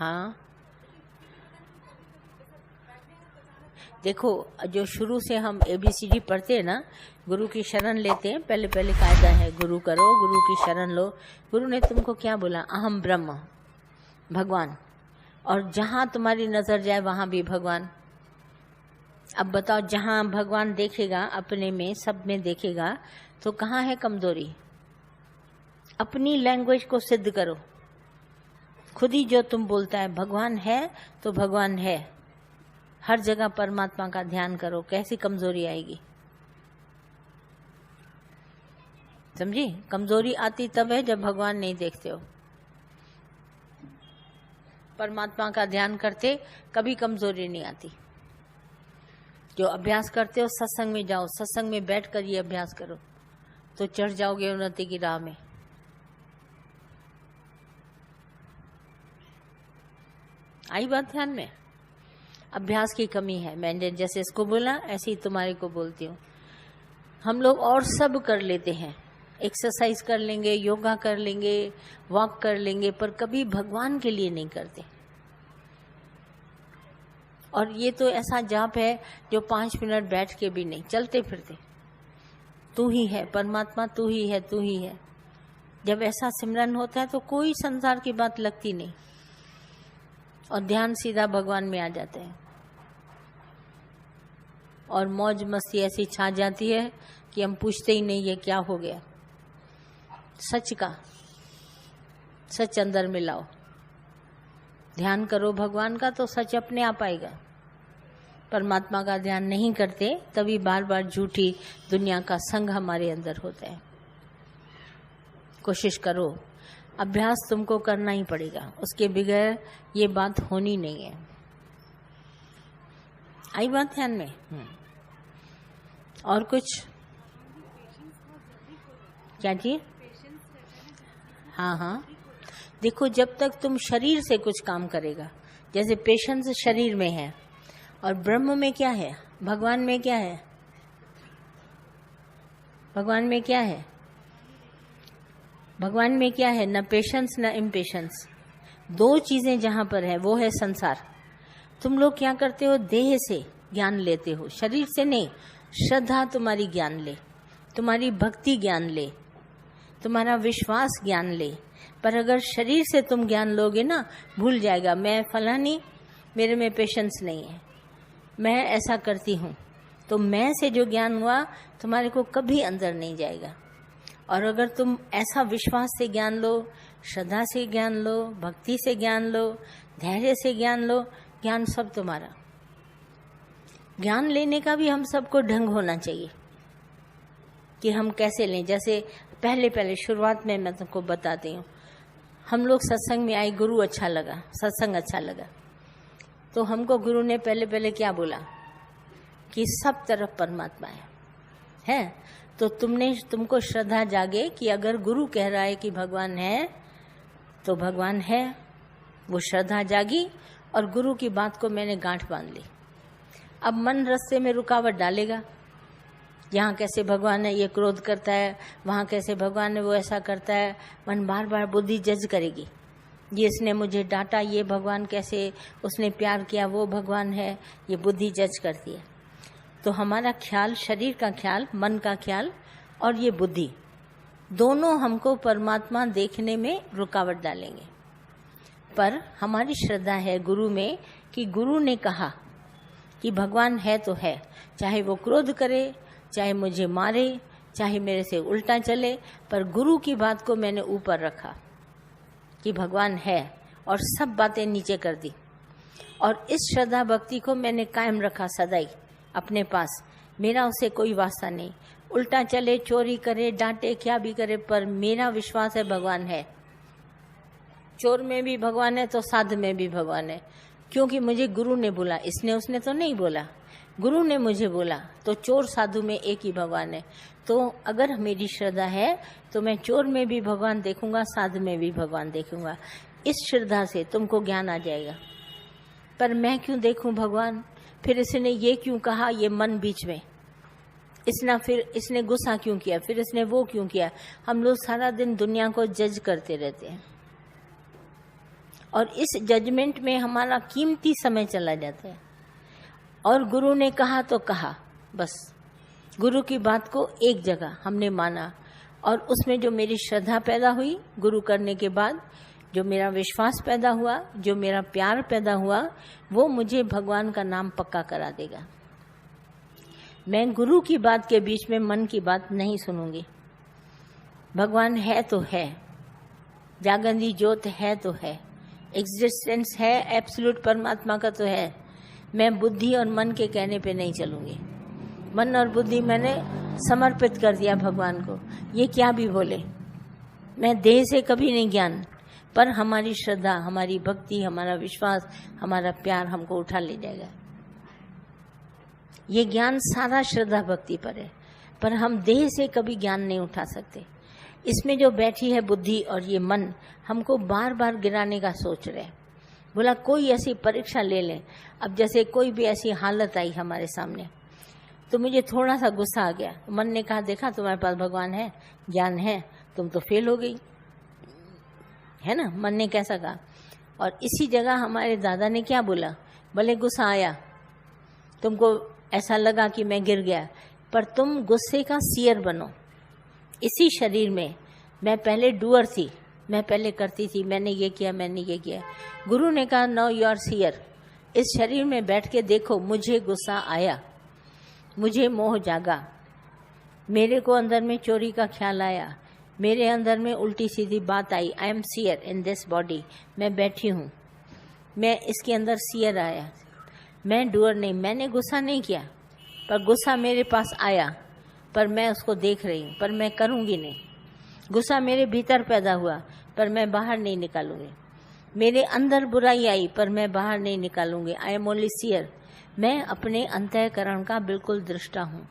हाँ, देखो जो शुरू से हम ABCD पढ़ते हैं ना, गुरु की शरण लेते हैं, पहले पहले कायदा है गुरु करो, गुरु की शरण लो। गुरु ने तुमको क्या बोला? अहम ब्रह्म, भगवान। और जहाँ तुम्हारी नजर जाए वहाँ भी भगवान। अब बताओ, जहाँ भगवान देखेगा अपने में, सब में देखेगा, तो कहाँ है कमजोरी? अपनी लैंग्वेज को सिद्ध करो। खुद ही जो तुम बोलता है भगवान है तो भगवान है। हर जगह परमात्मा का ध्यान करो, कैसी कमजोरी आएगी? समझी? कमजोरी आती तब है जब भगवान नहीं देखते हो। परमात्मा का ध्यान करते कभी कमजोरी नहीं आती। जो अभ्यास करते हो, सत्संग में जाओ, सत्संग में बैठकर ये अभ्यास करो, तो चढ़ जाओगे उन्नति की राह में। आई बात ध्यान में? अभ्यास की कमी है। मैंने जैसे इसको बोला ऐसे ही तुम्हारे को बोलती हूँ। हम लोग और सब कर लेते हैं, एक्सरसाइज कर लेंगे, योगा कर लेंगे, वॉक कर लेंगे, पर कभी भगवान के लिए नहीं करते। और ये तो ऐसा जाप है जो 5 मिनट बैठ के भी नहीं, चलते फिरते तू ही है परमात्मा, तू ही है, तू ही है। जब ऐसा सिमरन होता है तो कोई संसार की बात लगती नहीं और ध्यान सीधा भगवान में आ जाते हैं और मौज मस्ती ऐसी छा जाती है कि हम पूछते ही नहीं ये क्या हो गया। सच का सच अंदर मिलाओ, ध्यान करो भगवान का तो सच अपने आप आएगा। परमात्मा का ध्यान नहीं करते तभी बार बार झूठी दुनिया का संग हमारे अंदर होता है। कोशिश करो, अभ्यास तुमको करना ही पड़ेगा, उसके बगैर ये बात होनी नहीं है। आई बात ध्यान में? और कुछ? क्या चीज? हाँ हाँ, देखो जब तक तुम शरीर से कुछ काम करेगा, जैसे पेशेंस शरीर में है और ब्रह्म में क्या है, भगवान में क्या है? भगवान में क्या है? भगवान में क्या है? न पेशेंस न इम्पेशेंस। 2 चीजें जहां पर है वो है संसार। तुम लोग क्या करते हो? देह से ज्ञान लेते हो, शरीर से नहीं। श्रद्धा तुम्हारी ज्ञान ले, तुम्हारी भक्ति ज्ञान ले, तुम्हारा विश्वास ज्ञान ले। पर अगर शरीर से तुम ज्ञान लोगे ना, भूल जाएगा मैं फलानी, मेरे में पेशेंस नहीं है, मैं ऐसा करती हूँ। तो मैं से जो ज्ञान हुआ तुम्हारे को कभी अंदर नहीं जाएगा। और अगर तुम ऐसा विश्वास से ज्ञान लो, श्रद्धा से ज्ञान लो, भक्ति से ज्ञान लो, धैर्य से ज्ञान लो, ज्ञान सब तुम्हारा। ज्ञान लेने का भी हम सबको ढंग होना चाहिए कि हम कैसे लें। जैसे पहले शुरुआत में मैं तुमको बताती हूँ, हम लोग सत्संग में आए, गुरु अच्छा लगा, सत्संग अच्छा लगा, तो हमको गुरु ने पहले क्या बोला कि सब तरफ परमात्मा है। तो तुमको श्रद्धा जागे कि अगर गुरु कह रहा है कि भगवान है तो भगवान है। वो श्रद्धा जागी और गुरु की बात को मैंने गांठ बांध ली। अब मन रास्ते में रुकावट डालेगा, यहाँ कैसे भगवान है ये क्रोध करता है, वहाँ कैसे भगवान है वो ऐसा करता है। मन बार बार बुद्धि जज करेगी, ये इसने मुझे डांटा, ये भगवान कैसे, उसने प्यार किया, वो भगवान है, ये बुद्धि जज करती है। तो हमारा ख्याल, शरीर का ख्याल, मन का ख्याल और ये बुद्धि दोनों हमको परमात्मा देखने में रुकावट डालेंगे। पर हमारी श्रद्धा है गुरु में कि गुरु ने कहा कि भगवान है तो है, चाहे वो क्रोध करे, चाहे मुझे मारे, चाहे मेरे से उल्टा चले, पर गुरु की बात को मैंने ऊपर रखा कि भगवान है और सब बातें नीचे कर दी। और इस श्रद्धा भक्ति को मैंने कायम रखा सदाई अपने पास। मेरा उसे कोई वास्ता नहीं, उल्टा चले, चोरी करे, डांटे, क्या भी करे, पर मेरा विश्वास है भगवान है। चोर में भी भगवान है तो साध में भी भगवान है, क्योंकि मुझे गुरु ने बोला, इसने उसने तो नहीं बोला, गुरु ने मुझे बोला। तो चोर साधु में एक ही भगवान है। तो अगर मेरी श्रद्धा है तो मैं चोर में भी भगवान देखूंगा, साधु में भी भगवान देखूंगा। इस श्रद्धा से तुमको ज्ञान आ जाएगा। पर मैं क्यों देखूं भगवान, फिर इसने ये क्यों कहा, ये मन बीच में, फिर इसने गुस्सा क्यों किया, फिर इसने वो क्यों किया। हम लोग सारा दिन दुनिया को जज करते रहते हैं और इस जजमेंट में हमारा कीमती समय चला जाता है। और गुरु ने कहा तो कहा, बस गुरु की बात को एक जगह हमने माना, और उसमें जो मेरी श्रद्धा पैदा हुई गुरु करने के बाद, जो मेरा विश्वास पैदा हुआ, जो मेरा प्यार पैदा हुआ, वो मुझे भगवान का नाम पक्का करा देगा। मैं गुरु की बात के बीच में मन की बात नहीं सुनूंगी। भगवान है तो है, जागंदी ज्योत है तो है, एग्जिस्टेंस है, एब्सोल्यूट परमात्मा का तो है। मैं बुद्धि और मन के कहने पे नहीं चलूंगी। मन और बुद्धि मैंने समर्पित कर दिया भगवान को, ये क्या भी बोले। मैं देह से कभी नहीं ज्ञान, पर हमारी श्रद्धा, हमारी भक्ति, हमारा विश्वास, हमारा प्यार हमको उठा ले जाएगा। ये ज्ञान सारा श्रद्धा भक्ति पर है, पर हम देह से कभी ज्ञान नहीं उठा सकते। इसमें जो बैठी है बुद्धि और ये मन हमको बार बार गिराने का सोच रहे। बोला कोई ऐसी परीक्षा ले लें। अब जैसे कोई भी ऐसी हालत आई हमारे सामने, तो मुझे थोड़ा सा गुस्सा आ गया। मन ने कहा, देखा तुम्हारे पास भगवान है, ज्ञान है, तुम तो फेल हो गई, है ना। मन ने कैसा कहा। और इसी जगह हमारे दादा ने क्या बोला, भले गुस्सा आया, तुमको ऐसा लगा कि मैं गिर गया, पर तुम गुस्से का सीयर बनो। इसी शरीर में मैं पहले डूअर थी, मैं पहले करती थी, मैंने ये किया, मैंने ये किया। गुरु ने कहा नो यू आर सीयर। इस शरीर में बैठ के देखो, मुझे गुस्सा आया, मुझे मोह जागा, मेरे को अंदर में चोरी का ख्याल आया, मेरे अंदर में उल्टी सीधी बात आई। I am seer in this body. मैं बैठी हूँ, मैं इसके अंदर सीयर आया, मैं डूअर नहीं। मैंने गुस्सा नहीं किया, पर गुस्सा मेरे पास आया, पर मैं उसको देख रही हूँ, पर मैं करूँगी नहीं। गुस्सा मेरे भीतर पैदा हुआ, पर मैं बाहर नहीं निकालूंगी। मेरे अंदर बुराई आई, पर मैं बाहर नहीं निकालूंगी। I am only seer. मैं अपने अंतःकरण का बिल्कुल दृष्टा हूँ।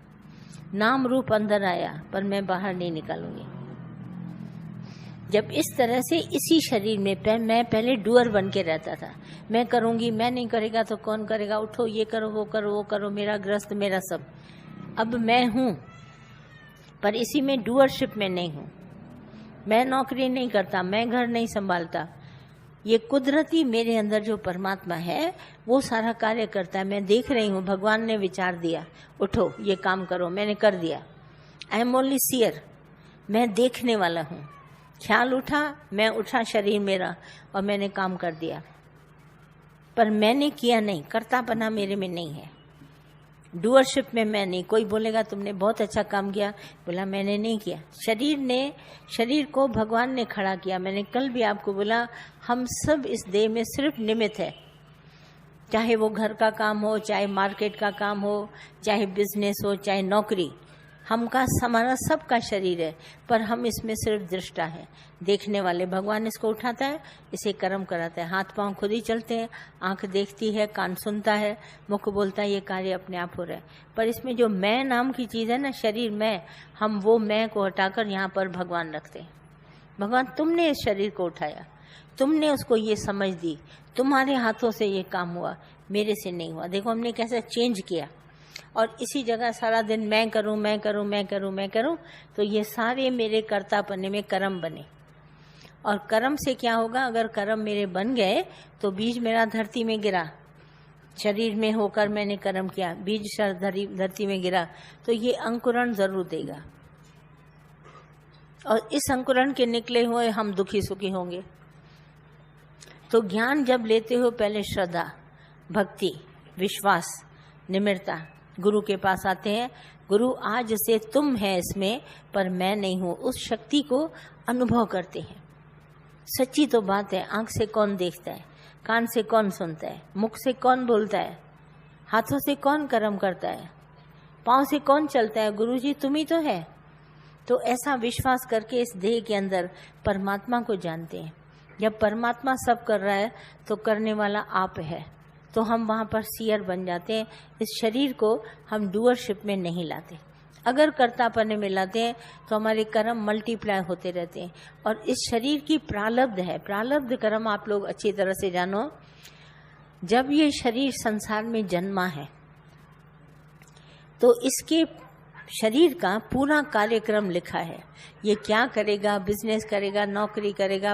नाम रूप अंदर आया, पर मैं बाहर नहीं निकालूंगी। जब इस तरह से इसी शरीर में मैं पहले डूअर बन के रहता था, मैं करूंगी, मैं नहीं करेगा तो कौन करेगा, उठो ये करो, वो करो, वो करो, मेरा ग्रस्त, मेरा सब। अब मैं हूँ, पर इसी में डूअरशिप में नहीं हूँ। मैं नौकरी नहीं करता, मैं घर नहीं संभालता। ये कुदरती मेरे अंदर जो परमात्मा है वो सारा कार्य करता है। मैं देख रही हूँ, भगवान ने विचार दिया, उठो ये काम करो, मैंने कर दिया। I am only seer. मैं देखने वाला हूँ। ख्याल उठा, मैं उठा, शरीर मेरा, और मैंने काम कर दिया, पर मैंने किया नहीं। कर्तापना मेरे में नहीं है, डूअरशिप में मैं नहीं। कोई बोलेगा तुमने बहुत अच्छा काम किया, बोला मैंने नहीं किया। शरीर को भगवान ने खड़ा किया। मैंने कल भी आपको बोला, हम सब इस देह में सिर्फ निमित्त है। चाहे वो घर का काम हो, चाहे मार्केट का काम हो, चाहे बिजनेस हो, चाहे नौकरी, हमारा सबका शरीर है, पर हम इसमें सिर्फ दृष्टा है, देखने वाले। भगवान इसको उठाता है, इसे कर्म कराता है। हाथ पांव खुद ही चलते हैं, आंख देखती है, कान सुनता है, मुख बोलता है, ये कार्य अपने आप हो रहा है। पर इसमें जो मैं नाम की चीज़ है ना, शरीर में, हम वो मैं को हटाकर यहाँ पर भगवान रखते हैं। भगवान तुमने इस शरीर को उठाया, तुमने उसको ये समझ दी, तुम्हारे हाथों से ये काम हुआ, मेरे से नहीं हुआ। देखो हमने कैसे चेंज किया। और इसी जगह सारा दिन मैं करूं, मैं करूं, मैं करूं, मैं करूं, तो ये सारे मेरे कर्तापने में कर्म बने। और कर्म से क्या होगा, अगर कर्म मेरे बन गए तो बीज मेरा धरती में गिरा, शरीर में होकर मैंने कर्म किया, बीज धरती में गिरा, तो ये अंकुरण जरूर देगा। और इस अंकुरण के निकले हुए हम दुखी सुखी होंगे। तो ज्ञान जब लेते हो, पहले श्रद्धा, भक्ति, विश्वास, निम्रता, गुरु के पास आते हैं। गुरु आज से तुम है इसमें, पर मैं नहीं हूं, उस शक्ति को अनुभव करते हैं। सच्ची तो बात है, आंख से कौन देखता है, कान से कौन सुनता है, मुख से कौन बोलता है, हाथों से कौन कर्म करता है, पांव से कौन चलता है, गुरु जी तुम ही तो है। तो ऐसा विश्वास करके इस देह के अंदर परमात्मा को जानते हैं। जब परमात्मा सब कर रहा है तो करने वाला आप है, तो हम वहाँ पर सीयर बन जाते हैं। इस शरीर को हम डूअरशिप में नहीं लाते। अगर कर्तापने में लाते हैं तो हमारे कर्म मल्टीप्लाई होते रहते हैं। और इस शरीर की प्रारब्ध है, प्रारब्ध कर्म आप लोग अच्छी तरह से जानो। जब ये शरीर संसार में जन्मा है तो इसके शरीर का पूरा कार्यक्रम लिखा है। ये क्या करेगा, बिजनेस करेगा, नौकरी करेगा,